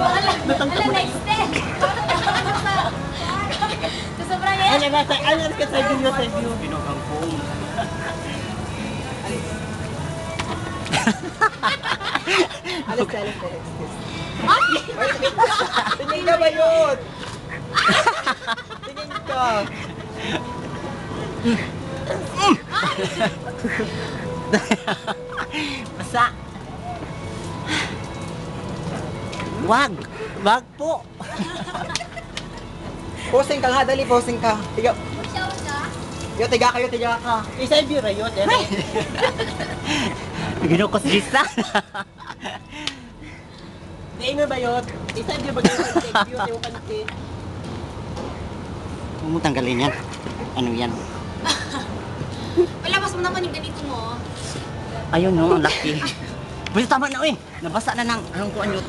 Ala, next step. Sobrang yan. Ano ka sa video sa view? Pinukang phone. Alis ka, alis ka. Tingin ka ba yun? Tingin ka. Basa. Wag. Wag po. Posing ka nga, dali, posing ka. Tiga. Yo, tiga kayo, tiga ka. Isa view ra yun. Ginukos gisa. Tingin mo ba yun? Isa view ba kayo sa view? Yung kanti. Huwag mo tanggalin yan. Ano yan? Palabas mo naman yung ganito mo. Ayun no, ang laki. Pwede tama na eh. Nabasa na ng anong kuan yun.